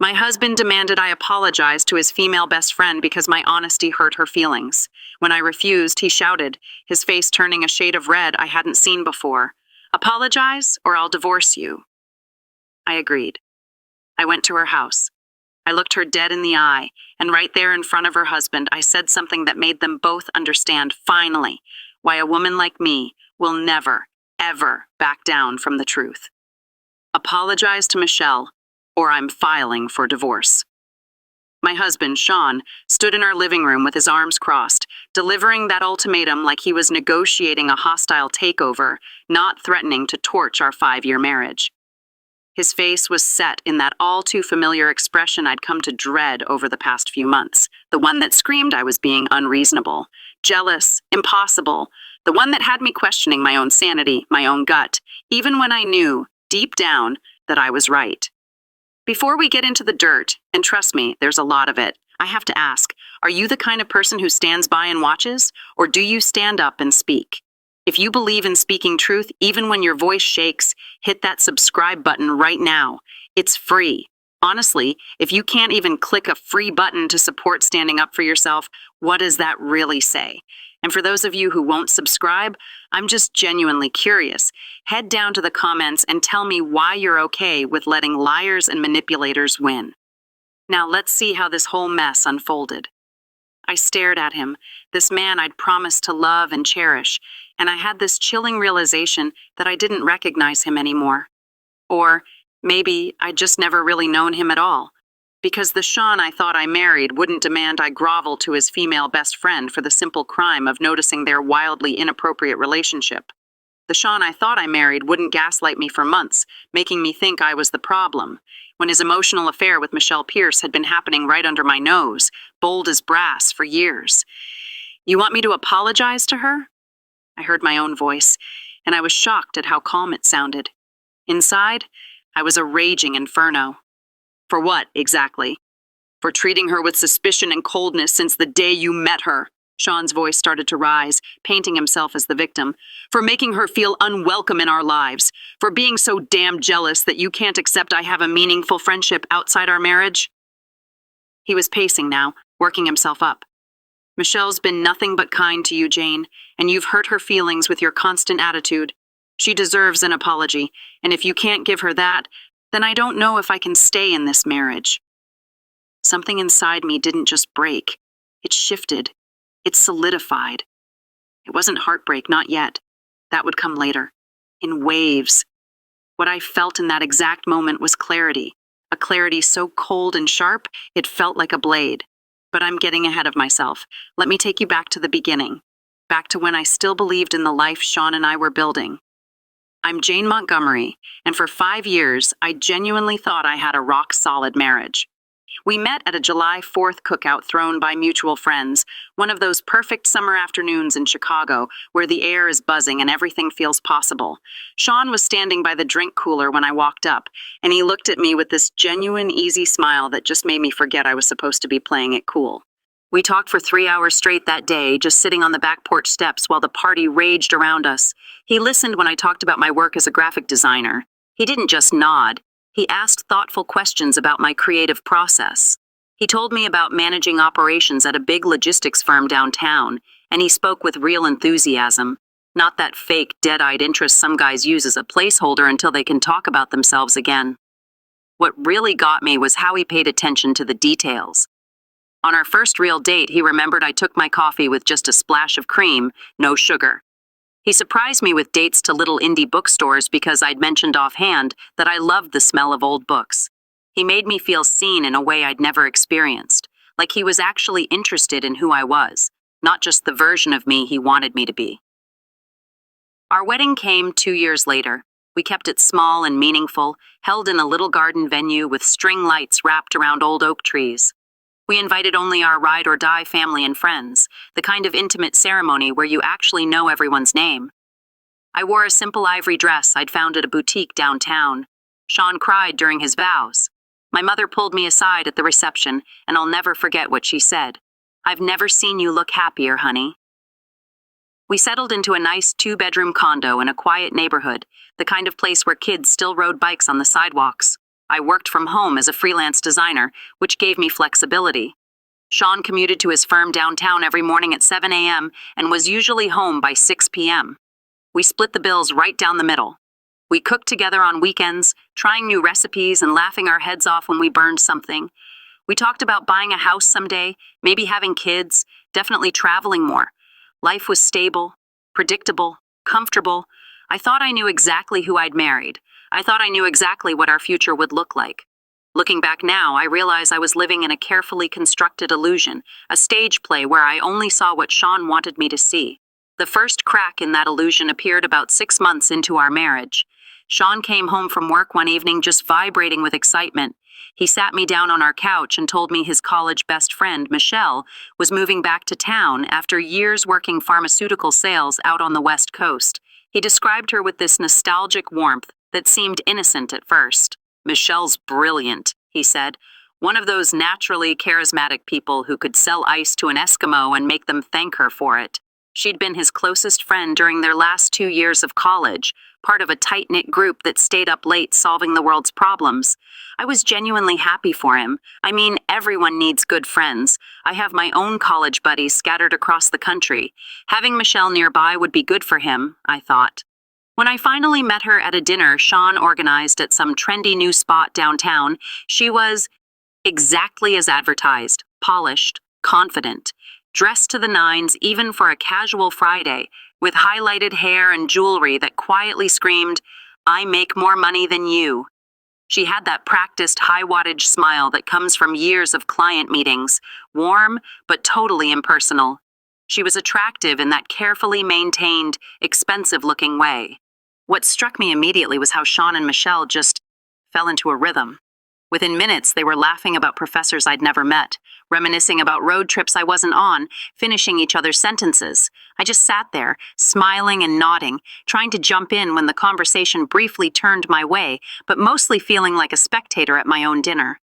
My husband demanded I apologize to his female best friend because my honesty hurt her feelings. When I refused, he shouted, his face turning a shade of red I hadn't seen before. "Apologize, or I'll divorce you." I agreed. I went to her house. I looked her dead in the eye, and right there in front of her husband, I said something that made them both understand, finally, why a woman like me will never, ever back down from the truth. Apologize to Michelle, or I'm filing for divorce. My husband, Sean, stood in our living room with his arms crossed, delivering that ultimatum like he was negotiating a hostile takeover, not threatening to torch our 5-year marriage. His face was set in that all-too-familiar expression I'd come to dread over the past few months, the one that screamed I was being unreasonable, jealous, impossible, the one that had me questioning my own sanity, my own gut, even when I knew, deep down, that I was right. Before we get into the dirt, and trust me, there's a lot of it, I have to ask, are you the kind of person who stands by and watches, or do you stand up and speak? If you believe in speaking truth, even when your voice shakes, hit that subscribe button right now. It's free. Honestly, if you can't even click a free button to support standing up for yourself, what does that really say? And for those of you who won't subscribe, I'm just genuinely curious. Head down to the comments and tell me why you're okay with letting liars and manipulators win. Now let's see how this whole mess unfolded. I stared at him, this man I'd promised to love and cherish, and I had this chilling realization that I didn't recognize him anymore. Or maybe I'd just never really known him at all, because the Sean I thought I married wouldn't demand I grovel to his female best friend for the simple crime of noticing their wildly inappropriate relationship. The Sean I thought I married wouldn't gaslight me for months, making me think I was the problem, when his emotional affair with Michelle Pierce had been happening right under my nose, bold as brass, for years. "You want me to apologize to her?" I heard my own voice, and I was shocked at how calm it sounded. Inside, I was a raging inferno. For what, exactly? For treating her with suspicion and coldness since the day you met her. Sean's voice started to rise, painting himself as the victim. For making her feel unwelcome in our lives. For being so damn jealous that you can't accept I have a meaningful friendship outside our marriage. He was pacing now, working himself up. "Michelle's been nothing but kind to you, Jane, and you've hurt her feelings with your constant attitude. She deserves an apology, and if you can't give her that, then I don't know if I can stay in this marriage." Something inside me didn't just break. It shifted. It solidified. It wasn't heartbreak, not yet. That would come later. In waves. What I felt in that exact moment was clarity. A clarity so cold and sharp, it felt like a blade. But I'm getting ahead of myself. Let me take you back to the beginning. Back to when I still believed in the life Sean and I were building. I'm Jane Montgomery, and for 5 years, I genuinely thought I had a rock-solid marriage. We met at a July 4th cookout thrown by mutual friends, one of those perfect summer afternoons in Chicago where the air is buzzing and everything feels possible. Sean was standing by the drink cooler when I walked up, and he looked at me with this genuine, easy smile that just made me forget I was supposed to be playing it cool. We talked for 3 hours straight that day, just sitting on the back porch steps while the party raged around us. He listened when I talked about my work as a graphic designer. He didn't just nod. He asked thoughtful questions about my creative process. He told me about managing operations at a big logistics firm downtown, and he spoke with real enthusiasm, not that fake, dead-eyed interest some guys use as a placeholder until they can talk about themselves again. What really got me was how he paid attention to the details. On our first real date, he remembered I took my coffee with just a splash of cream, no sugar. He surprised me with dates to little indie bookstores because I'd mentioned offhand that I loved the smell of old books. He made me feel seen in a way I'd never experienced, like he was actually interested in who I was, not just the version of me he wanted me to be. Our wedding came 2 years later. We kept it small and meaningful, held in a little garden venue with string lights wrapped around old oak trees. We invited only our ride-or-die family and friends, the kind of intimate ceremony where you actually know everyone's name. I wore a simple ivory dress I'd found at a boutique downtown. Sean cried during his vows. My mother pulled me aside at the reception, and I'll never forget what she said. "I've never seen you look happier, honey." We settled into a nice 2-bedroom condo in a quiet neighborhood, the kind of place where kids still rode bikes on the sidewalks. I worked from home as a freelance designer, which gave me flexibility. Sean commuted to his firm downtown every morning at 7 a.m. and was usually home by 6 p.m. We split the bills right down the middle. We cooked together on weekends, trying new recipes and laughing our heads off when we burned something. We talked about buying a house someday, maybe having kids, definitely traveling more. Life was stable, predictable, comfortable. I thought I knew exactly who I'd married. I thought I knew exactly what our future would look like. Looking back now, I realize I was living in a carefully constructed illusion, a stage play where I only saw what Sean wanted me to see. The first crack in that illusion appeared about 6 months into our marriage. Sean came home from work one evening just vibrating with excitement. He sat me down on our couch and told me his college best friend, Michelle, was moving back to town after years working pharmaceutical sales out on the West Coast. He described her with this nostalgic warmth that seemed innocent at first. "Michelle's brilliant," he said. "One of those naturally charismatic people who could sell ice to an Eskimo and make them thank her for it." She'd been his closest friend during their last 2 years of college, part of a tight-knit group that stayed up late solving the world's problems. I was genuinely happy for him. I mean, everyone needs good friends. I have my own college buddies scattered across the country. Having Michelle nearby would be good for him, I thought. When I finally met her at a dinner Sean organized at some trendy new spot downtown, she was exactly as advertised, polished, confident, dressed to the nines even for a casual Friday, with highlighted hair and jewelry that quietly screamed, "I make more money than you." She had that practiced high-wattage smile that comes from years of client meetings, warm but totally impersonal. She was attractive in that carefully maintained, expensive-looking way. What struck me immediately was how Sean and Michelle just fell into a rhythm. Within minutes, they were laughing about professors I'd never met, reminiscing about road trips I wasn't on, finishing each other's sentences. I just sat there, smiling and nodding, trying to jump in when the conversation briefly turned my way, but mostly feeling like a spectator at my own dinner.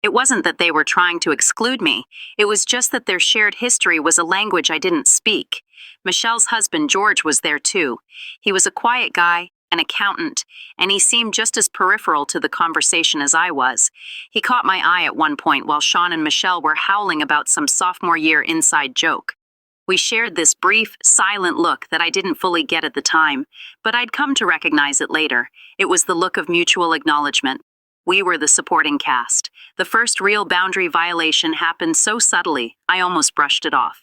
It wasn't that they were trying to exclude me. It was just that their shared history was a language I didn't speak. Michelle's husband, George, was there too. He was a quiet guy, an accountant, and he seemed just as peripheral to the conversation as I was. He caught my eye at one point while Sean and Michelle were howling about some sophomore year inside joke. We shared this brief, silent look that I didn't fully get at the time, but I'd come to recognize it later. It was the look of mutual acknowledgement. We were the supporting cast. The first real boundary violation happened so subtly, I almost brushed it off.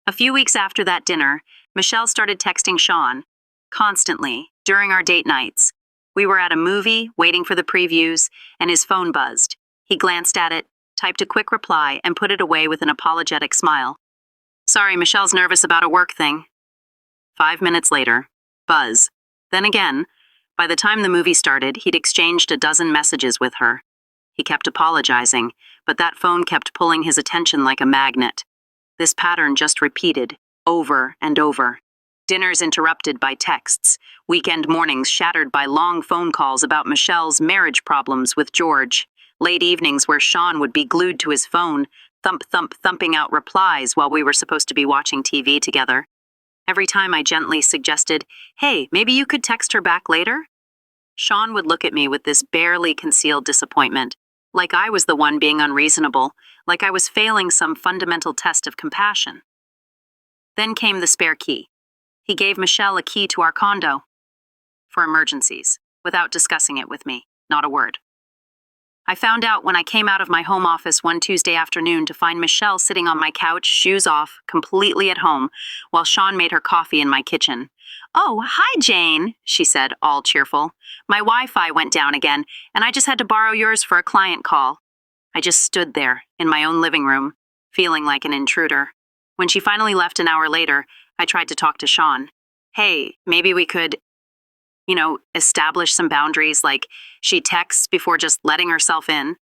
A few weeks after that dinner, Michelle started texting Sean, constantly, during our date nights. We were at a movie, waiting for the previews, and his phone buzzed. He glanced at it, typed a quick reply, and put it away with an apologetic smile. "Sorry, Michelle's nervous about a work thing." 5 minutes later, buzz. Then again. By the time the movie started, he'd exchanged a dozen messages with her. He kept apologizing, but that phone kept pulling his attention like a magnet. This pattern just repeated, over and over. Dinners interrupted by texts, weekend mornings shattered by long phone calls about Michelle's marriage problems with George, late evenings where Sean would be glued to his phone, thumping out replies while we were supposed to be watching TV together. Every time I gently suggested, "Hey, maybe you could text her back later?" Sean would look at me with this barely concealed disappointment, like I was the one being unreasonable, like I was failing some fundamental test of compassion. Then came the spare key. He gave Michelle a key to our condo. For emergencies, without discussing it with me, not a word. I found out when I came out of my home office one Tuesday afternoon to find Michelle sitting on my couch, shoes off, completely at home, while Sean made her coffee in my kitchen. "Oh, hi, Jane," she said, all cheerful. "My Wi-Fi went down again, and I just had to borrow yours for a client call." I just stood there, in my own living room, feeling like an intruder. When she finally left an hour later, I tried to talk to Sean. "Hey, maybe we could, establish some boundaries, like she texts before just letting herself in."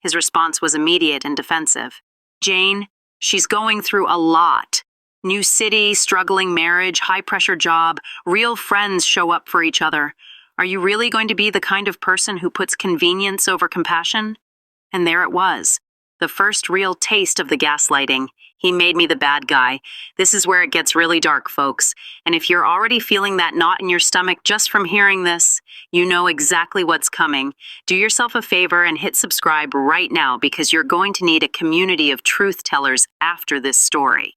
His response was immediate and defensive. "Jane, she's going through a lot. New city, struggling marriage, high-pressure job, real friends show up for each other. Are you really going to be the kind of person who puts convenience over compassion?" And there it was, the first real taste of the gaslighting. He made me the bad guy. This is where it gets really dark, folks. And if you're already feeling that knot in your stomach just from hearing this, you know exactly what's coming. Do yourself a favor and hit subscribe right now because you're going to need a community of truth tellers after this story.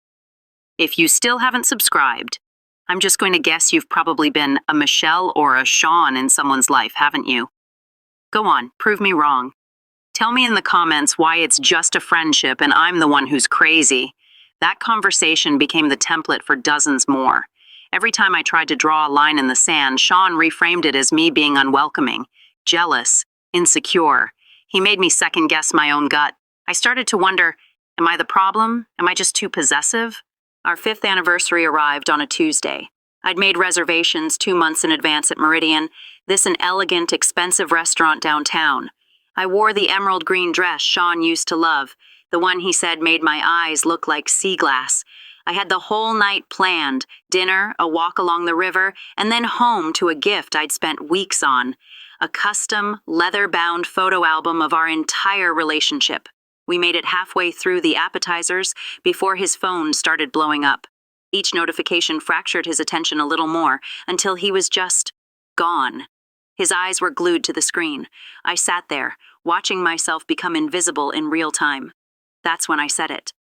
If you still haven't subscribed, I'm just going to guess you've probably been a Michelle or a Sean in someone's life, haven't you? Go on, prove me wrong. Tell me in the comments why it's just a friendship and I'm the one who's crazy. That conversation became the template for dozens more. Every time I tried to draw a line in the sand, Sean reframed it as me being unwelcoming, jealous, insecure. He made me second-guess my own gut. I started to wonder, am I the problem? Am I just too possessive? Our 5th anniversary arrived on a Tuesday. I'd made reservations 2 months in advance at Meridian, this an elegant, expensive restaurant downtown. I wore the emerald green dress Sean used to love, the one he said made my eyes look like sea glass. I had the whole night planned, dinner, a walk along the river, and then home to a gift I'd spent weeks on, a custom, leather-bound photo album of our entire relationship. We made it halfway through the appetizers before his phone started blowing up. Each notification fractured his attention a little more until he was just gone. His eyes were glued to the screen. I sat there, watching myself become invisible in real time. That's when I said it.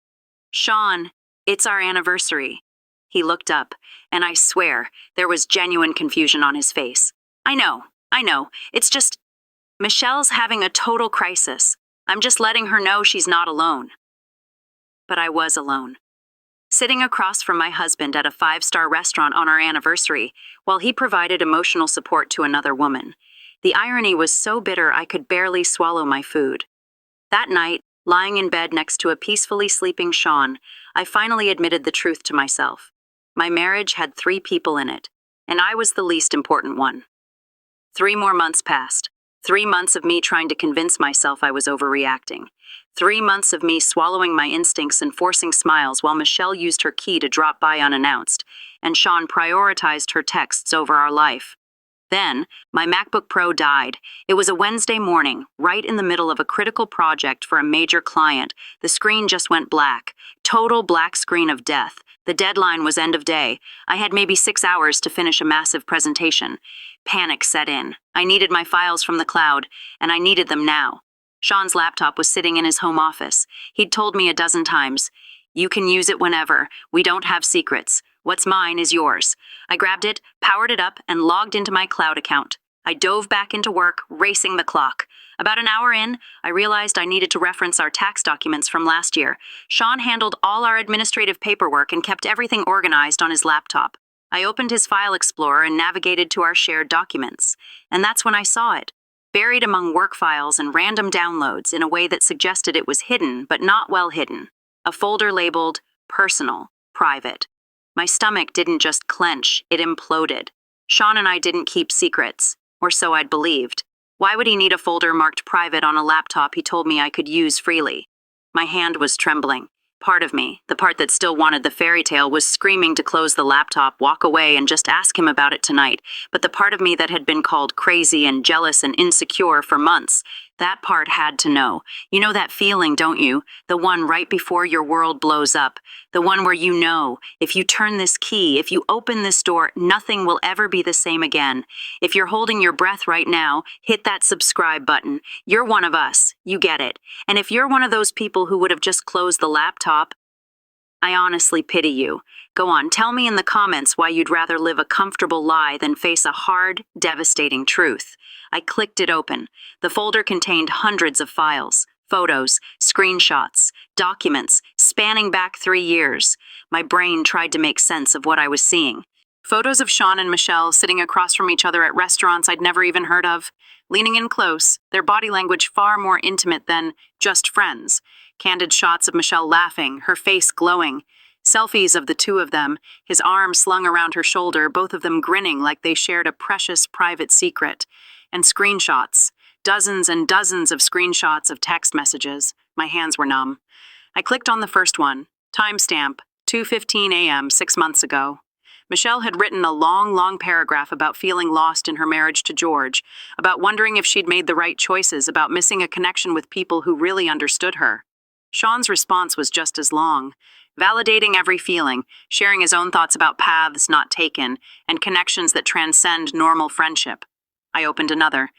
"Sean, it's our anniversary." He looked up, and I swear there was genuine confusion on his face. I know. It's just, Michelle's having a total crisis. I'm just letting her know she's not alone." But I was alone. Sitting across from my husband at a 5-star restaurant on our anniversary, while he provided emotional support to another woman. The irony was so bitter I could barely swallow my food. That night, lying in bed next to a peacefully sleeping Sean, I finally admitted the truth to myself. My marriage had 3 people in it, and I was the least important one. 3 more months passed. 3 months of me trying to convince myself I was overreacting. 3 months of me swallowing my instincts and forcing smiles while Michelle used her key to drop by unannounced, and Sean prioritized her texts over our life. Then, my MacBook Pro died. It was a Wednesday morning, right in the middle of a critical project for a major client. The screen just went black. Total black screen of death. The deadline was end of day. I had maybe 6 hours to finish a massive presentation. Panic set in. I needed my files from the cloud, and I needed them now. Sean's laptop was sitting in his home office. He'd told me a dozen times, "You can use it whenever. We don't have secrets. What's mine is yours." I grabbed it, powered it up, and logged into my cloud account. I dove back into work, racing the clock. About an hour in, I realized I needed to reference our tax documents from last year. Sean handled all our administrative paperwork and kept everything organized on his laptop. I opened his file explorer and navigated to our shared documents. And that's when I saw it, buried among work files and random downloads in a way that suggested it was hidden, but not well hidden. A folder labeled personal, private. My stomach didn't just clench, it imploded. Sean and I didn't keep secrets, or so I'd believed. Why would he need a folder marked private on a laptop he told me I could use freely? My hand was trembling. Part of me, the part that still wanted the fairy tale, was screaming to close the laptop, walk away, and just ask him about it tonight. But the part of me that had been called crazy and jealous and insecure for months, that part had to know. You know that feeling, don't you? The one right before your world blows up. The one where you know, if you turn this key, if you open this door, nothing will ever be the same again. If you're holding your breath right now, hit that subscribe button. You're one of us. You get it. And if you're one of those people who would have just closed the laptop, I honestly pity you. Go on, tell me in the comments why you'd rather live a comfortable lie than face a hard, devastating truth. I clicked it open. The folder contained hundreds of files, photos, screenshots, documents, spanning back 3 years. My brain tried to make sense of what I was seeing. Photos of Sean and Michelle sitting across from each other at restaurants I'd never even heard of, leaning in close, their body language far more intimate than just friends. Candid shots of Michelle laughing, her face glowing. Selfies of the 2 of them, his arm slung around her shoulder, both of them grinning like they shared a precious private secret. And screenshots. Dozens and dozens of screenshots of text messages. My hands were numb. I clicked on the first one. Timestamp, 2:15 a.m. 6 months ago. Michelle had written a long paragraph about feeling lost in her marriage to George, about wondering if she'd made the right choices, about missing a connection with people who really understood her. Sean's response was just as long, validating every feeling, sharing his own thoughts about paths not taken, and connections that transcend normal friendship. I opened another,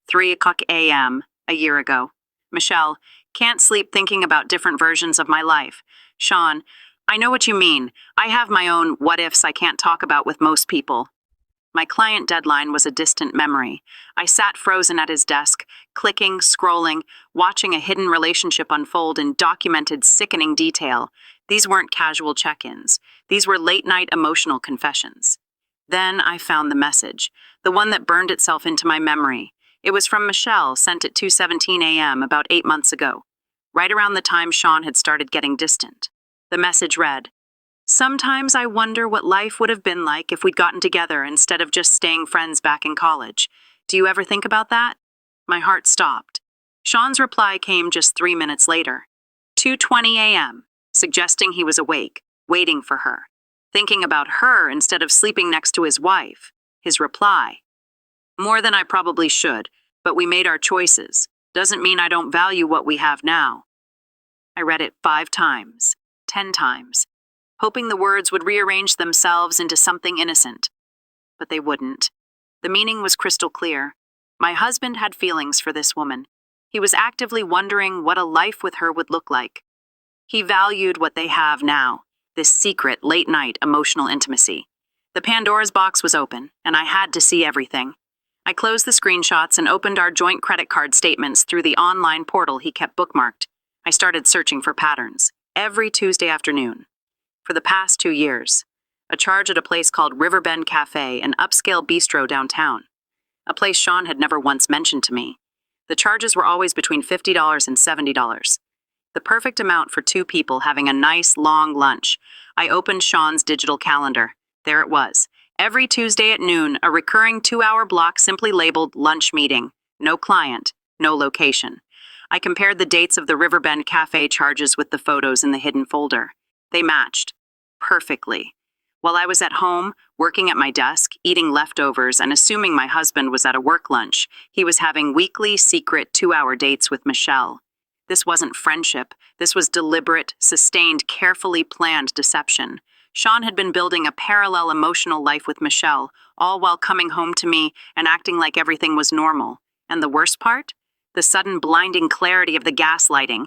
3 a.m., a year ago. Michelle, can't sleep thinking about different versions of my life. Sean, I know what you mean. I have my own what ifs I can't talk about with most people. My client deadline was a distant memory. I sat frozen at his desk, clicking, scrolling, watching a hidden relationship unfold in documented, sickening detail. These weren't casual check-ins. These were late-night emotional confessions. Then I found the message, the one that burned itself into my memory. It was from Michelle, sent at 2:17 a.m. about 8 months ago, right around the time Sean had started getting distant. The message read, "Sometimes I wonder what life would have been like if we'd gotten together instead of just staying friends back in college. Do you ever think about that?" My heart stopped. Sean's reply came just 3 minutes later, 2:20 a.m., suggesting he was awake, waiting for her, thinking about her instead of sleeping next to his wife. His reply, "More than I probably should, but we made our choices. Doesn't mean I don't value what we have now." I read it 5 times, 10 times, hoping the words would rearrange themselves into something innocent. But they wouldn't. The meaning was crystal clear. My husband had feelings for this woman. He was actively wondering what a life with her would look like. He valued what they have now, this secret, late-night emotional intimacy. The Pandora's box was open, and I had to see everything. I closed the screenshots and opened our joint credit card statements through the online portal he kept bookmarked. I started searching for patterns, every Tuesday afternoon. For the past 2 years, a charge at a place called Riverbend Cafe, an upscale bistro downtown, a place Sean had never once mentioned to me. The charges were always between $50 and $70. The perfect amount for 2 people having a nice, long lunch. I opened Sean's digital calendar. There it was. Every Tuesday at noon, a recurring 2-hour block simply labeled lunch meeting. No client, no location. I compared the dates of the Riverbend Cafe charges with the photos in the hidden folder. They matched perfectly. While I was at home, working at my desk, eating leftovers, and assuming my husband was at a work lunch, he was having weekly, secret 2-hour dates with Michelle. This wasn't friendship. This was deliberate, sustained, carefully planned deception. Sean had been building a parallel emotional life with Michelle, all while coming home to me and acting like everything was normal. And the worst part? The sudden blinding clarity of the gaslighting.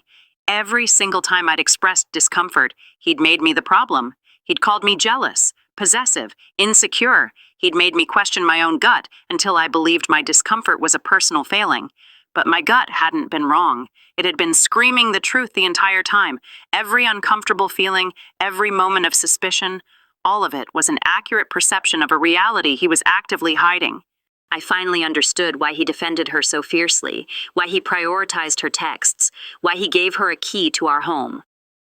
Every single time I'd expressed discomfort, he'd made me the problem. He'd called me jealous, possessive, insecure. He'd made me question my own gut until I believed my discomfort was a personal failing. But my gut hadn't been wrong. It had been screaming the truth the entire time. Every uncomfortable feeling, every moment of suspicion, all of it was an accurate perception of a reality he was actively hiding. I finally understood why he defended her so fiercely, why he prioritized her texts, why he gave her a key to our home.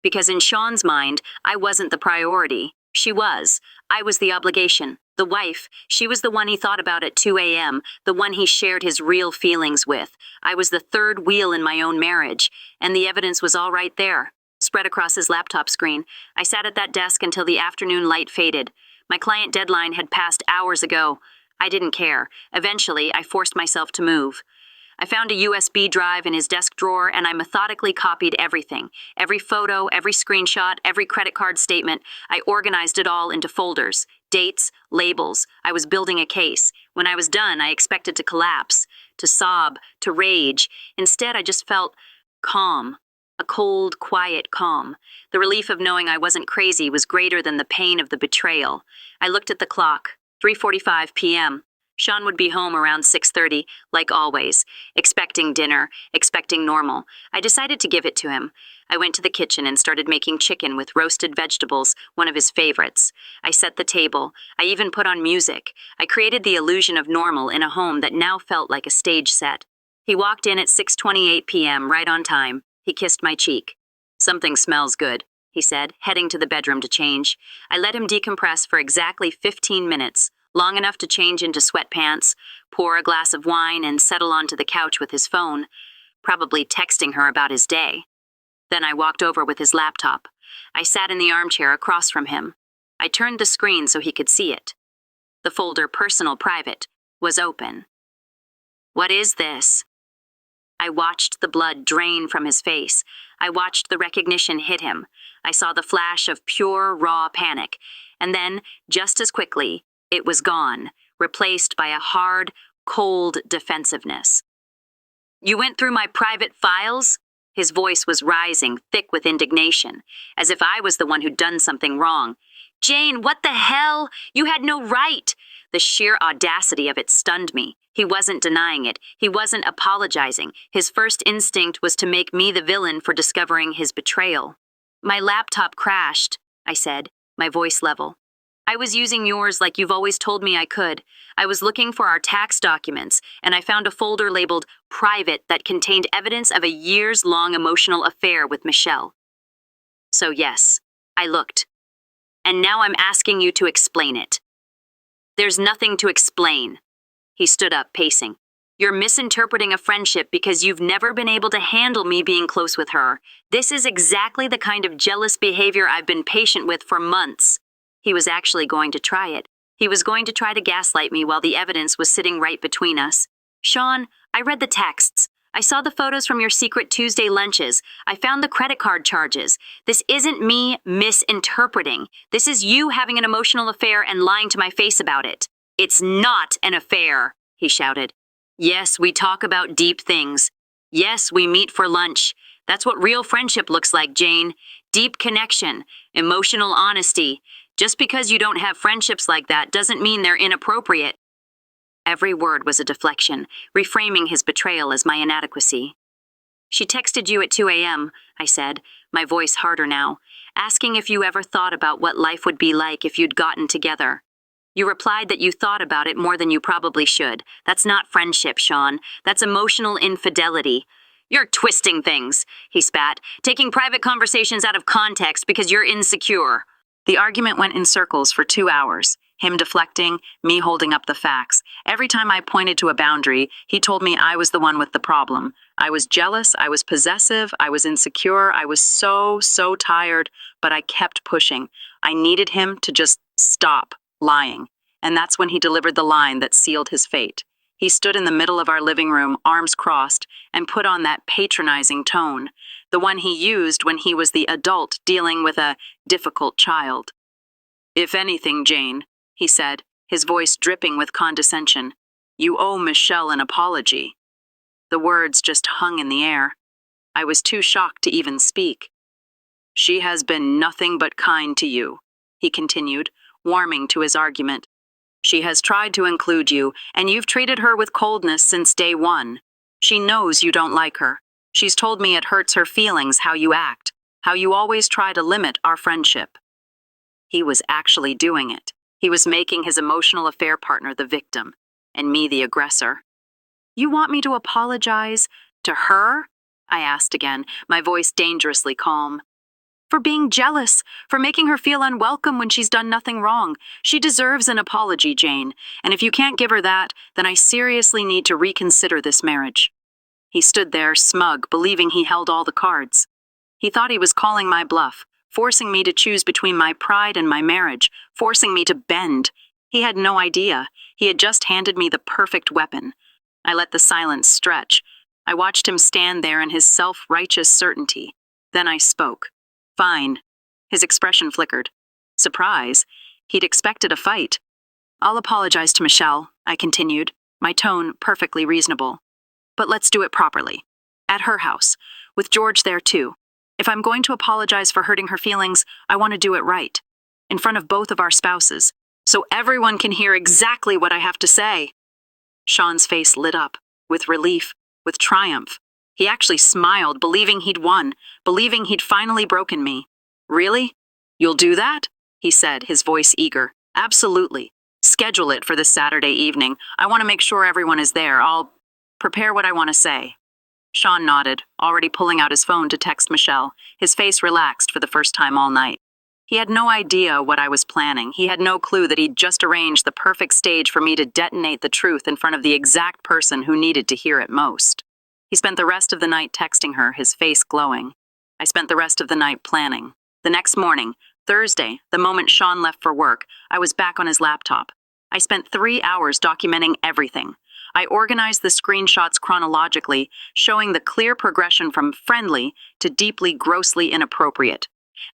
Because in Sean's mind, I wasn't the priority. She was. I was the obligation, the wife. She was the one he thought about at 2 a.m., the one he shared his real feelings with. I was the third wheel in my own marriage, and the evidence was all right there, spread across his laptop screen. I sat at that desk until the afternoon light faded. My client deadline had passed hours ago. I didn't care. Eventually, I forced myself to move. I found a USB drive in his desk drawer, and I methodically copied everything. Every photo, every screenshot, every credit card statement. I organized it all into folders, dates, labels. I was building a case. When I was done, I expected to collapse, to sob, to rage. Instead, I just felt calm. A cold, quiet calm. The relief of knowing I wasn't crazy was greater than the pain of the betrayal. I looked at the clock, 3:45 p.m. Sean would be home around 6:30, like always, expecting dinner, expecting normal. I decided to give it to him. I went to the kitchen and started making chicken with roasted vegetables, one of his favorites. I set the table. I even put on music. I created the illusion of normal in a home that now felt like a stage set. He walked in at 6:28 p.m., right on time. He kissed my cheek. "Something smells good," he said, heading to the bedroom to change. I let him decompress for exactly 15 minutes. Long enough to change into sweatpants, pour a glass of wine, and settle onto the couch with his phone, probably texting her about his day. Then I walked over with his laptop. I sat in the armchair across from him. I turned the screen so he could see it. The folder Personal Private was open. "What is this?" I watched the blood drain from his face. I watched the recognition hit him. I saw the flash of pure, raw panic. And then, just as quickly, it was gone, replaced by a hard, cold defensiveness. "You went through my private files?" His voice was rising, thick with indignation, as if I was the one who'd done something wrong. "Jane, what the hell? You had no right!" The sheer audacity of it stunned me. He wasn't denying it. He wasn't apologizing. His first instinct was to make me the villain for discovering his betrayal. "My laptop crashed," I said, my voice level. "I was using yours like you've always told me I could. I was looking for our tax documents, and I found a folder labeled Private that contained evidence of a years-long emotional affair with Michelle. So yes, I looked. And now I'm asking you to explain it." "There's nothing to explain." He stood up, pacing. "You're misinterpreting a friendship because you've never been able to handle me being close with her. This is exactly the kind of jealous behavior I've been patient with for months." He was actually going to try it. He was going to try to gaslight me while the evidence was sitting right between us. "Sean, I read the texts. I saw the photos from your secret Tuesday lunches. I found the credit card charges. This isn't me misinterpreting. This is you having an emotional affair and lying to my face about it." "It's not an affair," he shouted. "Yes, we talk about deep things. Yes, we meet for lunch. That's what real friendship looks like, Jane. Deep connection, emotional honesty. Just because you don't have friendships like that doesn't mean they're inappropriate." Every word was a deflection, reframing his betrayal as my inadequacy. "She texted you at 2 a.m., I said, my voice harder now, asking if you ever thought about what life would be like if you'd gotten together. You replied that you thought about it more than you probably should. That's not friendship, Sean. That's emotional infidelity." "You're twisting things," he spat, "taking private conversations out of context because you're insecure." The argument went in circles for 2 hours, him deflecting, me holding up the facts. Every time I pointed to a boundary, he told me I was the one with the problem. I was jealous, I was possessive, I was insecure, I was so tired, but I kept pushing. I needed him to just stop lying. And that's when he delivered the line that sealed his fate. He stood in the middle of our living room, arms crossed, and put on that patronizing tone, the one he used when he was the adult dealing with a difficult child. "If anything, Jane," he said, his voice dripping with condescension, "you owe Michelle an apology." The words just hung in the air. I was too shocked to even speak. "She has been nothing but kind to you," he continued, warming to his argument. "She has tried to include you, and you've treated her with coldness since day one. She knows you don't like her. She's told me it hurts her feelings how you act, how you always try to limit our friendship." He was actually doing it. He was making his emotional affair partner the victim, and me the aggressor. "You want me to apologize to her?" I asked again, my voice dangerously calm. "For being jealous, for making her feel unwelcome when she's done nothing wrong. She deserves an apology, Jane, and if you can't give her that, then I seriously need to reconsider this marriage." He stood there, smug, believing he held all the cards. He thought he was calling my bluff, forcing me to choose between my pride and my marriage, forcing me to bend. He had no idea. He had just handed me the perfect weapon. I let the silence stretch. I watched him stand there in his self-righteous certainty. Then I spoke. "Fine." His expression flickered. Surprise. He'd expected a fight. "I'll apologize to Michelle," I continued, my tone perfectly reasonable. "But let's do it properly. At her house, with George there too. If I'm going to apologize for hurting her feelings, I want to do it right, in front of both of our spouses, so everyone can hear exactly what I have to say." Sean's face lit up, with relief, with triumph. He actually smiled, believing he'd won, believing he'd finally broken me. "Really? You'll do that?" he said, his voice eager. "Absolutely. Schedule it for this Saturday evening. I want to make sure everyone is there. I'll prepare what I want to say." Sean nodded, already pulling out his phone to text Michelle, his face relaxed for the first time all night. He had no idea what I was planning. He had no clue that he'd just arranged the perfect stage for me to detonate the truth in front of the exact person who needed to hear it most. He spent the rest of the night texting her, his face glowing. I spent the rest of the night planning. The next morning, Thursday, the moment Sean left for work, I was back on his laptop. I spent 3 hours documenting everything. I organized the screenshots chronologically, showing the clear progression from friendly to deeply grossly inappropriate.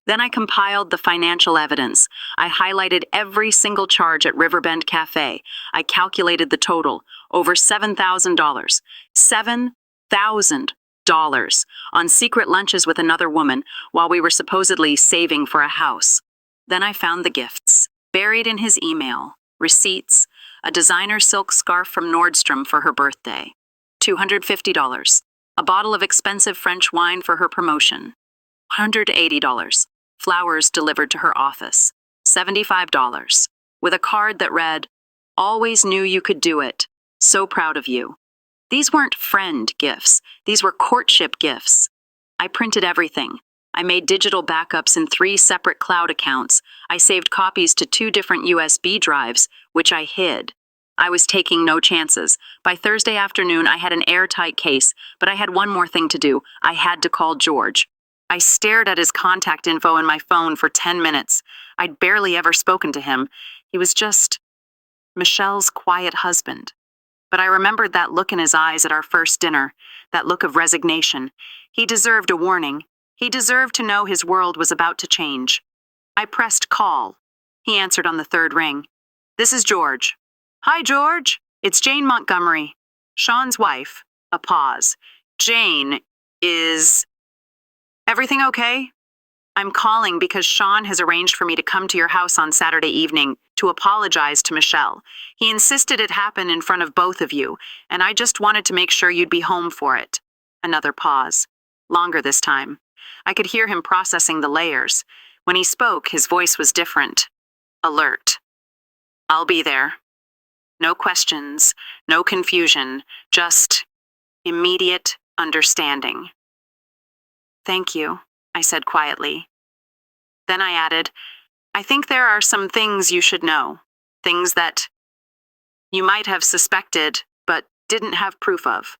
Then I compiled the financial evidence. I highlighted every single charge at Riverbend Cafe. I calculated the total, over $7,000. $7,000 on secret lunches with another woman while we were supposedly saving for a house. Then I found the gifts, buried in his email, receipts, a designer silk scarf from Nordstrom for her birthday, $250, a bottle of expensive French wine for her promotion, $180, flowers delivered to her office, $75, with a card that read, "Always knew you could do it. So proud of you." These weren't friend gifts. These were courtship gifts. I printed everything. I made digital backups in 3 separate cloud accounts. I saved copies to 2 different USB drives, which I hid. I was taking no chances. By Thursday afternoon, I had an airtight case, but I had one more thing to do. I had to call George. I stared at his contact info in my phone for 10 minutes. I'd barely ever spoken to him. He was just Michelle's quiet husband. But I remembered that look in his eyes at our first dinner, that look of resignation. He deserved a warning. He deserved to know his world was about to change. I pressed call. He answered on the 3rd ring. "This is George." "Hi, George. It's Jane Montgomery, Sean's wife." A pause. "Jane, is everything okay?" "I'm calling because Sean has arranged for me to come to your house on Saturday evening to apologize to Michelle. He insisted it happen in front of both of you, and I just wanted to make sure you'd be home for it." Another pause. Longer this time. I could hear him processing the layers. When he spoke, his voice was different. Alert. "I'll be there." No questions, no confusion, just immediate understanding. "Thank you," I said quietly. Then I added, "I think there are some things you should know. Things that you might have suspected, but didn't have proof of."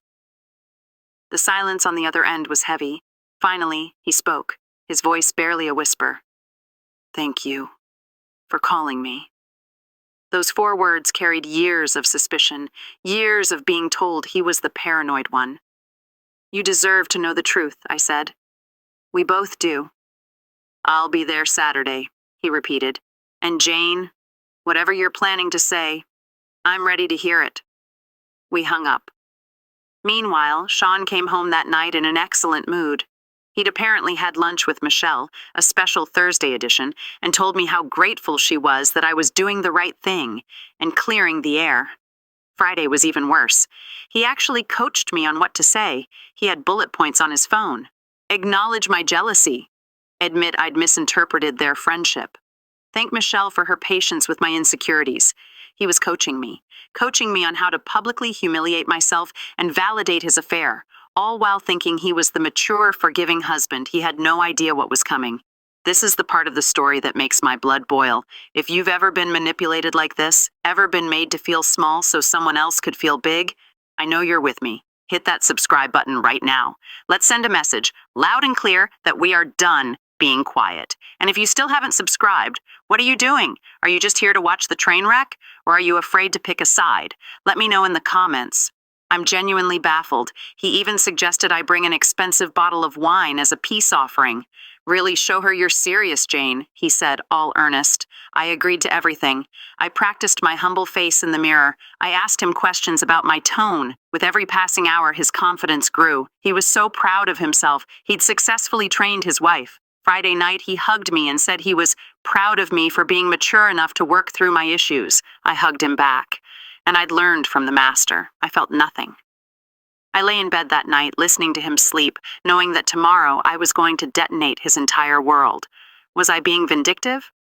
The silence on the other end was heavy. Finally, he spoke, his voice barely a whisper. "Thank you for calling me." Those 4 words carried years of suspicion, years of being told he was the paranoid one. "You deserve to know the truth," I said. "We both do." "I'll be there Saturday," he repeated. "And Jane, whatever you're planning to say, I'm ready to hear it." We hung up. Meanwhile, Sean came home that night in an excellent mood. He'd apparently had lunch with Michelle, a special Thursday edition, and told me how grateful she was that I was doing the right thing and clearing the air. Friday was even worse. He actually coached me on what to say. He had bullet points on his phone. Acknowledge my jealousy. Admit I'd misinterpreted their friendship. Thank Michelle for her patience with my insecurities. He was coaching me on how to publicly humiliate myself and validate his affair, all while thinking he was the mature, forgiving husband. He had no idea what was coming. This is the part of the story that makes my blood boil. If you've ever been manipulated like this, ever been made to feel small so someone else could feel big, I know you're with me. Hit that subscribe button right now. Let's send a message, loud and clear, that we are done being quiet. And if you still haven't subscribed, what are you doing? Are you just here to watch the train wreck? Or are you afraid to pick a side? Let me know in the comments. I'm genuinely baffled. He even suggested I bring an expensive bottle of wine as a peace offering. "Really show her you're serious, Jane," he said, all earnest. I agreed to everything. I practiced my humble face in the mirror. I asked him questions about my tone. With every passing hour, his confidence grew. He was so proud of himself. He'd successfully trained his wife. Friday night, he hugged me and said he was proud of me for being mature enough to work through my issues. I hugged him back. And I'd learned from the master. I felt nothing. I lay in bed that night, listening to him sleep, knowing that tomorrow I was going to detonate his entire world. Was I being vindictive?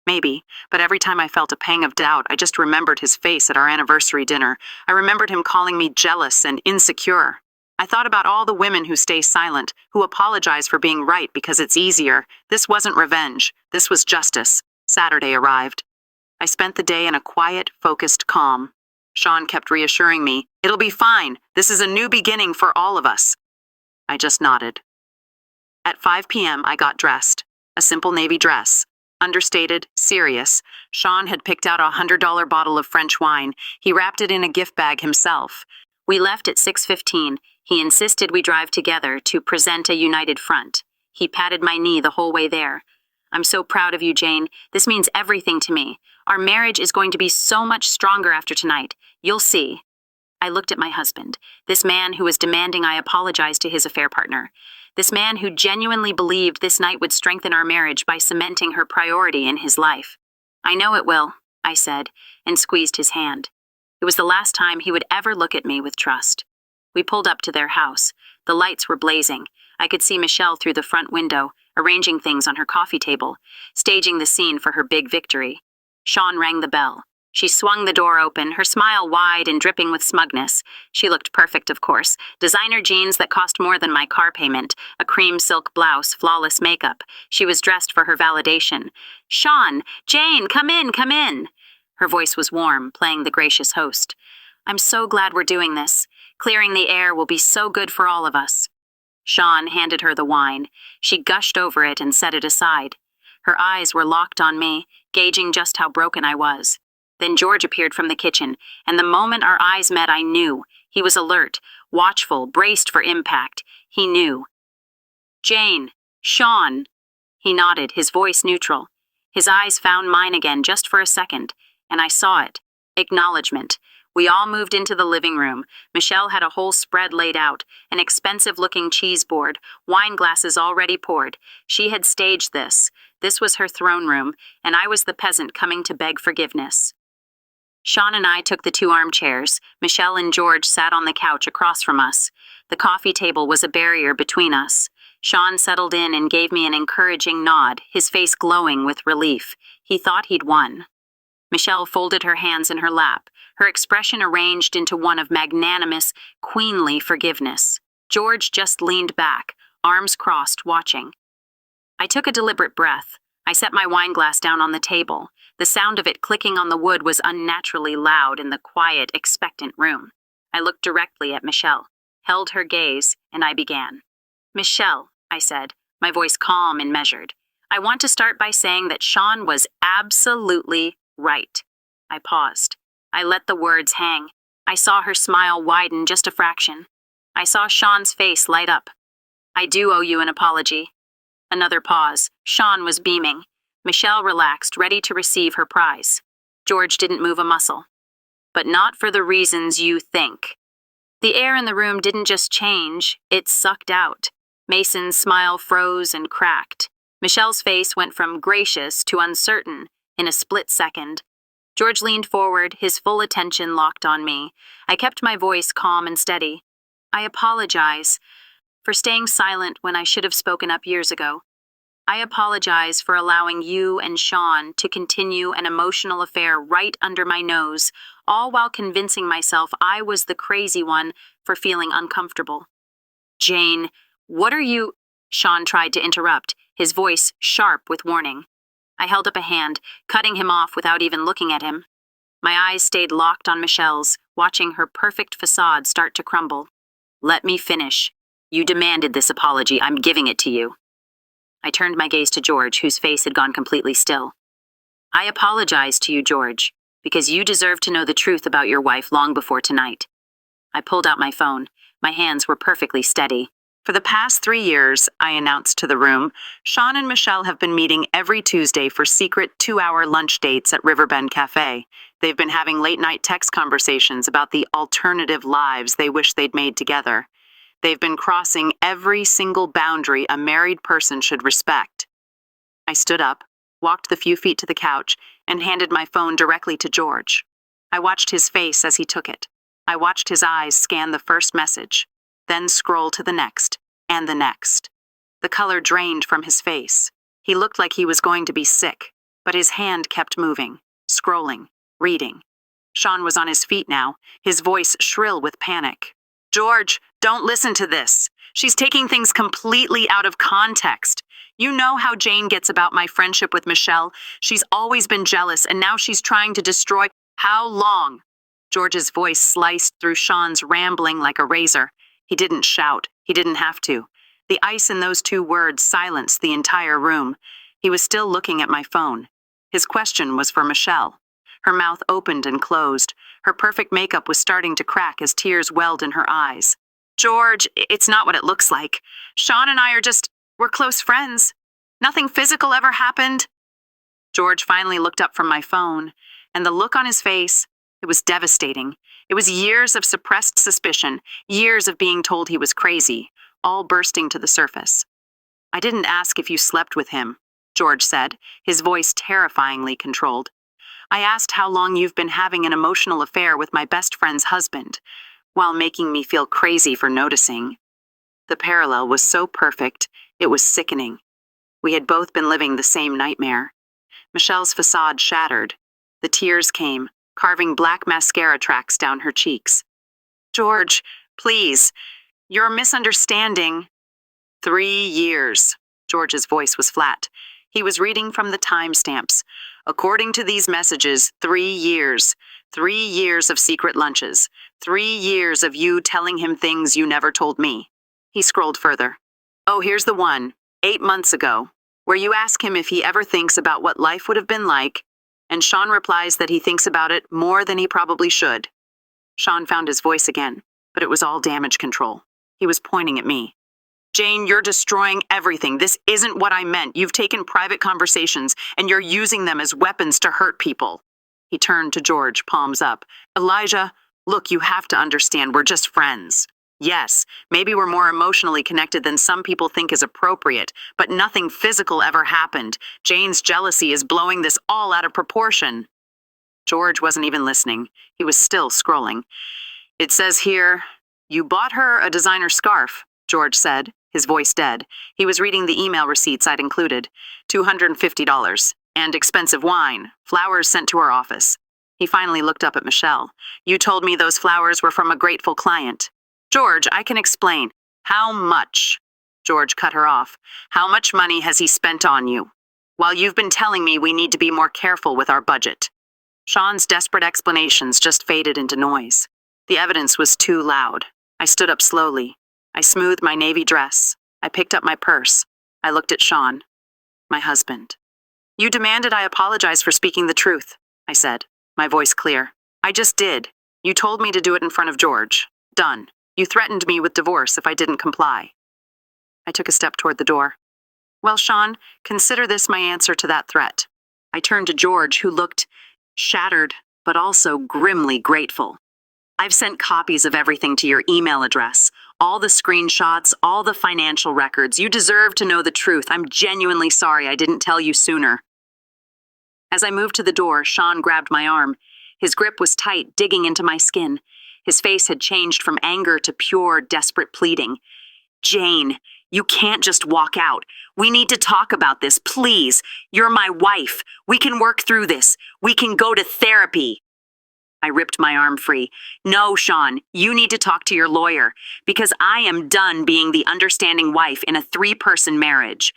Maybe, but every time I felt a pang of doubt, I just remembered his face at our anniversary dinner. I remembered him calling me jealous and insecure. I thought about all the women who stay silent, who apologize for being right because it's easier. This wasn't revenge. This was justice. Saturday arrived. I spent the day in a quiet, focused calm. Sean kept reassuring me, "It'll be fine. This is a new beginning for all of us." I just nodded. At 5 p.m., I got dressed. A simple navy dress. understated, serious. Sean had picked out a $100 bottle of French wine. He wrapped it in a gift bag himself. We left at 6:15. He insisted we drive together to present a united front. He patted my knee the whole way there. I'm so proud of you, Jane. This means everything to me. Our marriage is going to be so much stronger after tonight. You'll see. I looked at my husband, this man who was demanding I apologize to his affair partner. This man who genuinely believed this night would strengthen our marriage by cementing her priority in his life. I know it will, I said, and squeezed his hand. It was the last time he would ever look at me with trust. We pulled up to their house. The lights were blazing. I could see Michelle through the front window, arranging things on her coffee table, staging the scene for her big victory. Sean rang the bell. She swung the door open, her smile wide and dripping with smugness. She looked perfect, of course. Designer jeans that cost more than my car payment, a cream silk blouse, flawless makeup. She was dressed for her validation. Sean, Jane, come in, come in. Her voice was warm, playing the gracious host. I'm so glad we're doing this. Clearing the air will be so good for all of us. Sean handed her the wine. She gushed over it and set it aside. Her eyes were locked on me, gauging just how broken I was. Then George appeared from the kitchen, and the moment our eyes met, I knew. He was alert, watchful, braced for impact. He knew. Jane, Sean. He nodded, his voice neutral. His eyes found mine again just for a second, and I saw it. Acknowledgement. We all moved into the living room. Michelle had a whole spread laid out, an expensive-looking cheese board, wine glasses already poured. She had staged this. This was her throne room, and I was the peasant coming to beg forgiveness. Sean and I took the 2 armchairs. Michelle and George sat on the couch across from us. The coffee table was a barrier between us. Sean settled in and gave me an encouraging nod, his face glowing with relief. He thought he'd won. Michelle folded her hands in her lap, her expression arranged into one of magnanimous, queenly forgiveness. George just leaned back, arms crossed, watching. I took a deliberate breath. I set my wine glass down on the table. The sound of it clicking on the wood was unnaturally loud in the quiet, expectant room. I looked directly at Michelle, held her gaze, and I began. Michelle, I said, my voice calm and measured. I want to start by saying that Sean was absolutely right. I paused. I let the words hang. I saw her smile widen just a fraction. I saw Sean's face light up. I do owe you an apology. Another pause. Sean was beaming. Michelle relaxed, ready to receive her prize. George didn't move a muscle. But not for the reasons you think. The air in the room didn't just change, it sucked out. Mason's smile froze and cracked. Michelle's face went from gracious to uncertain in a split second. George leaned forward, his full attention locked on me. I kept my voice calm and steady. I apologize for staying silent when I should have spoken up years ago. I apologize for allowing you and Sean to continue an emotional affair right under my nose, all while convincing myself I was the crazy one for feeling uncomfortable. Jane, what are you? Sean tried to interrupt, his voice sharp with warning. I held up a hand, cutting him off without even looking at him. My eyes stayed locked on Michelle's, watching her perfect facade start to crumble. Let me finish. You demanded this apology. I'm giving it to you. I turned my gaze to George, whose face had gone completely still. I apologize to you, George, because you deserve to know the truth about your wife long before tonight. I pulled out my phone. My hands were perfectly steady. For the past 3 years, I announced to the room, Sean and Michelle have been meeting every Tuesday for secret 2-hour lunch dates at Riverbend Cafe. They've been having late-night text conversations about the alternative lives they wish they'd made together. They've been crossing every single boundary a married person should respect. I stood up, walked the few feet to the couch, and handed my phone directly to George. I watched his face as he took it. I watched his eyes scan the first message, then scroll to the next, and the next. The color drained from his face. He looked like he was going to be sick, but his hand kept moving, scrolling, reading. Sean was on his feet now, his voice shrill with panic. George, don't listen to this. She's taking things completely out of context. You know how Jane gets about my friendship with Michelle. She's always been jealous, and now she's trying to destroy. How long? George's voice sliced through Sean's rambling like a razor. He didn't shout. He didn't have to. The ice in those 2 words silenced the entire room. He was still looking at my phone. His question was for Michelle. Her mouth opened and closed. Her perfect makeup was starting to crack as tears welled in her eyes. George, it's not what it looks like. Sean and I we're close friends. Nothing physical ever happened. George finally looked up from my phone, and the look on his face, it was devastating. It was years of suppressed suspicion, years of being told he was crazy, all bursting to the surface. I didn't ask if you slept with him, George said, his voice terrifyingly controlled. I asked how long you've been having an emotional affair with my best friend's husband, while making me feel crazy for noticing. The parallel was so perfect, it was sickening. We had both been living the same nightmare. Michelle's facade shattered. The tears came, carving black mascara tracks down her cheeks. George, please, you're misunderstanding. 3 years. George's voice was flat. He was reading from the timestamps. According to these messages, 3 years. 3 years of secret lunches. 3 years of you telling him things you never told me. He scrolled further. Oh, here's the one, 8 months ago, where you ask him if he ever thinks about what life would have been like, and Sean replies that he thinks about it more than he probably should. Sean found his voice again, but it was all damage control. He was pointing at me. Jane, you're destroying everything. This isn't what I meant. You've taken private conversations, and you're using them as weapons to hurt people. He turned to George, palms up. Elijah, look, you have to understand, we're just friends. Yes, maybe we're more emotionally connected than some people think is appropriate, but nothing physical ever happened. Jane's jealousy is blowing this all out of proportion. George wasn't even listening. He was still scrolling. It says here, you bought her a designer scarf, George said, his voice dead. He was reading the email receipts I'd included. $250. And expensive wine, flowers sent to her office. He finally looked up at Michelle. You told me those flowers were from a grateful client. George, I can explain. How much? George cut her off. How much money has he spent on you? While you've been telling me we need to be more careful with our budget. Sean's desperate explanations just faded into noise. The evidence was too loud. I stood up slowly. I smoothed my navy dress. I picked up my purse. I looked at Sean, my husband. You demanded I apologize for speaking the truth, I said, my voice clear. I just did. You told me to do it in front of George. Done. You threatened me with divorce if I didn't comply. I took a step toward the door. Well, Sean, consider this my answer to that threat. I turned to George, who looked shattered, but also grimly grateful. I've sent copies of everything to your email address. All the screenshots, all the financial records. You deserve to know the truth. I'm genuinely sorry I didn't tell you sooner. As I moved to the door, Sean grabbed my arm. His grip was tight, digging into my skin. His face had changed from anger to pure, desperate pleading. Jane, you can't just walk out. We need to talk about this, please. You're my wife. We can work through this. We can go to therapy. I ripped my arm free. No, Sean, you need to talk to your lawyer, because I am done being the understanding wife in a 3-person marriage.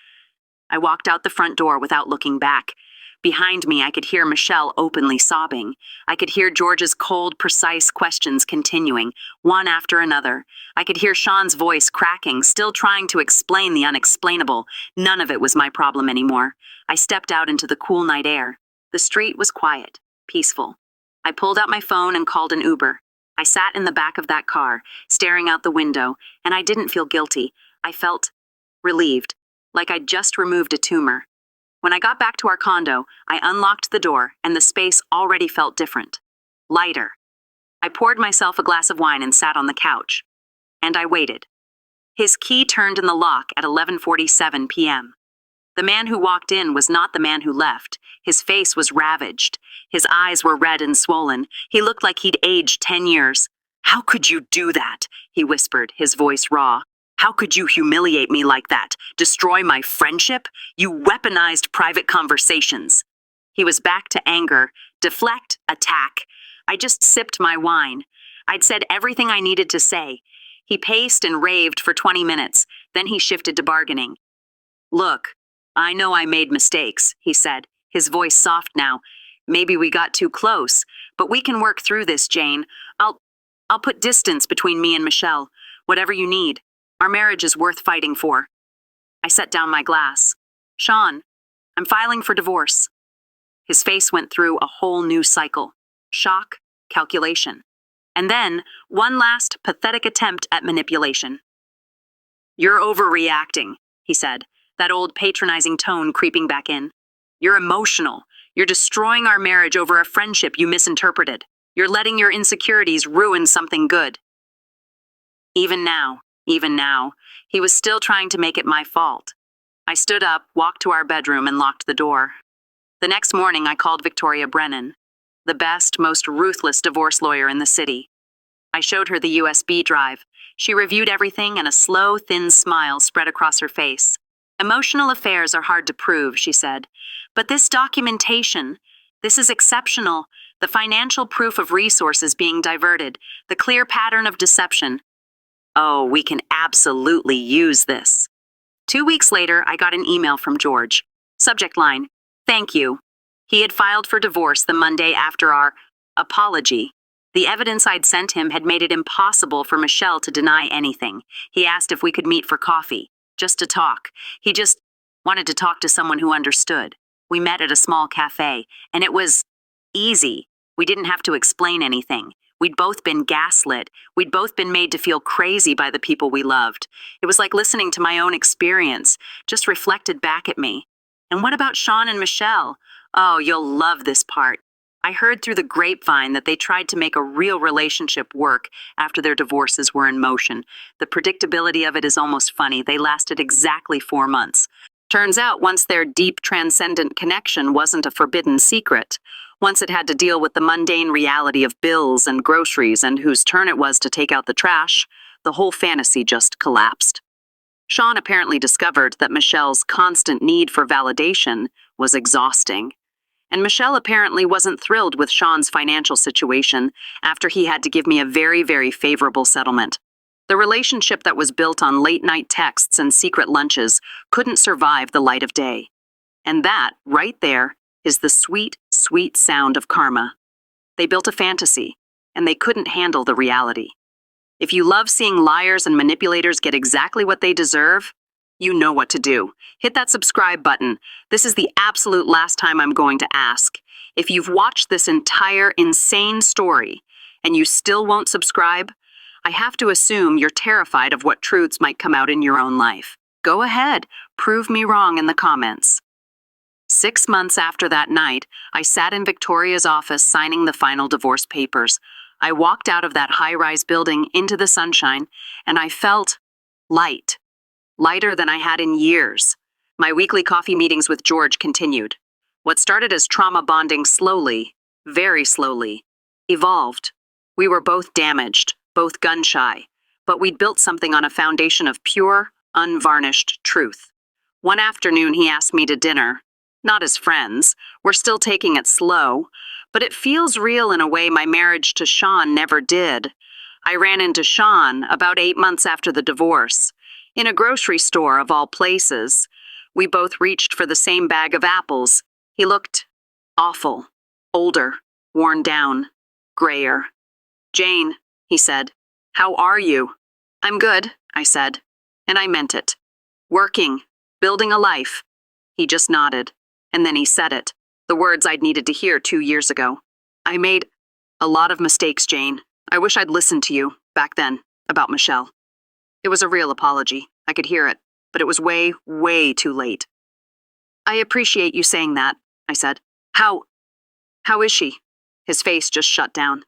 I walked out the front door without looking back. Behind me, I could hear Michelle openly sobbing. I could hear George's cold, precise questions continuing, one after another. I could hear Sean's voice cracking, still trying to explain the unexplainable. None of it was my problem anymore. I stepped out into the cool night air. The street was quiet, peaceful. I pulled out my phone and called an Uber. I sat in the back of that car, staring out the window, and I didn't feel guilty. I felt relieved, like I'd just removed a tumor. When I got back to our condo, I unlocked the door, and the space already felt different. Lighter. I poured myself a glass of wine and sat on the couch. And I waited. His key turned in the lock at 11:47 p.m. The man who walked in was not the man who left. His face was ravaged. His eyes were red and swollen. He looked like he'd aged 10 years. How could you do that? He whispered, his voice raw. How could you humiliate me like that? Destroy my friendship? You weaponized private conversations. He was back to anger, deflect, attack. I just sipped my wine. I'd said everything I needed to say. He paced and raved for 20 minutes. Then he shifted to bargaining. Look, I know I made mistakes, he said, his voice soft now. Maybe we got too close, but we can work through this, Jane. I'll put distance between me and Michelle. Whatever you need. Our marriage is worth fighting for. I set down my glass. Sean, I'm filing for divorce. His face went through a whole new cycle. Shock, calculation. And then, one last pathetic attempt at manipulation. You're overreacting, he said, that old patronizing tone creeping back in. You're emotional. You're destroying our marriage over a friendship you misinterpreted. You're letting your insecurities ruin something good. Even now, he was still trying to make it my fault. I stood up, walked to our bedroom, and locked the door. The next morning, I called Victoria Brennan, the best, most ruthless divorce lawyer in the city. I showed her the USB drive. She reviewed everything, and a slow, thin smile spread across her face. Emotional affairs are hard to prove, she said. But this documentation, this is exceptional. The financial proof of resources being diverted, the clear pattern of deception. Oh, we can absolutely use this. 2 weeks later, I got an email from George. Subject line, thank you. He had filed for divorce the Monday after our apology. The evidence I'd sent him had made it impossible for Michelle to deny anything. He asked if we could meet for coffee, just to talk. He just wanted to talk to someone who understood. We met at a small cafe, and it was easy. We didn't have to explain anything. We'd both been gaslit. We'd both been made to feel crazy by the people we loved. It was like listening to my own experience, just reflected back at me. And what about Sean and Michelle? Oh, you'll love this part. I heard through the grapevine that they tried to make a real relationship work after their divorces were in motion. The predictability of it is almost funny. They lasted exactly 4 months. Turns out once their deep, transcendent connection wasn't a forbidden secret, once it had to deal with the mundane reality of bills and groceries and whose turn it was to take out the trash, the whole fantasy just collapsed. Sean apparently discovered that Michelle's constant need for validation was exhausting. And Michelle apparently wasn't thrilled with Sean's financial situation after he had to give me a very, very favorable settlement. The relationship that was built on late-night texts and secret lunches couldn't survive the light of day. And that, right there, is the sweet, sweet sound of karma. They built a fantasy, and they couldn't handle the reality. If you love seeing liars and manipulators get exactly what they deserve, you know what to do. Hit that subscribe button. This is the absolute last time I'm going to ask. If you've watched this entire insane story and you still won't subscribe, I have to assume you're terrified of what truths might come out in your own life. Go ahead, prove me wrong in the comments. 6 months after that night, I sat in Victoria's office signing the final divorce papers. I walked out of that high-rise building into the sunshine, and I felt light. Lighter than I had in years. My weekly coffee meetings with George continued. What started as trauma bonding slowly, very slowly, evolved. We were both damaged, both gun-shy, but we'd built something on a foundation of pure, unvarnished truth. One afternoon he asked me to dinner. Not as friends. We're still taking it slow, but it feels real in a way my marriage to Sean never did. I ran into Sean about 8 months after the divorce. In a grocery store, of all places. We both reached for the same bag of apples. He looked awful, older, worn down, grayer. "Jane," he said, "how are you?" "I'm good," I said, and I meant it. "Working, building a life." He just nodded, and then he said it, the words I'd needed to hear 2 years ago. "I made a lot of mistakes, Jane. I wish I'd listened to you, back then, about Michelle." It was a real apology. I could hear it, but it was way, way too late. "I appreciate you saying that," I said. How is she?" His face just shut down.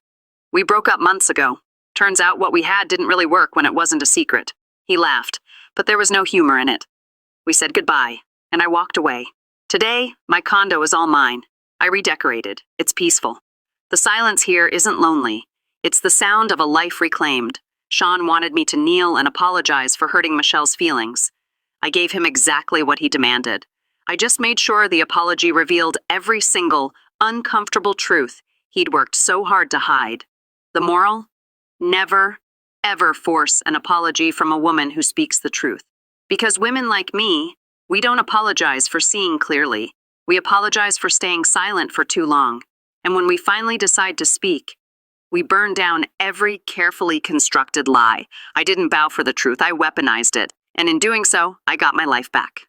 "We broke up months ago. Turns out what we had didn't really work when it wasn't a secret." He laughed, but there was no humor in it. We said goodbye, and I walked away. Today, my condo is all mine. I redecorated. It's peaceful. The silence here isn't lonely. It's the sound of a life reclaimed. Sean wanted me to kneel and apologize for hurting Michelle's feelings. I gave him exactly what he demanded. I just made sure the apology revealed every single uncomfortable truth he'd worked so hard to hide. The moral? Never, ever force an apology from a woman who speaks the truth. Because women like me, we don't apologize for seeing clearly. We apologize for staying silent for too long. And when we finally decide to speak, we burn down every carefully constructed lie. I didn't bow for the truth, I weaponized it. And in doing so, I got my life back.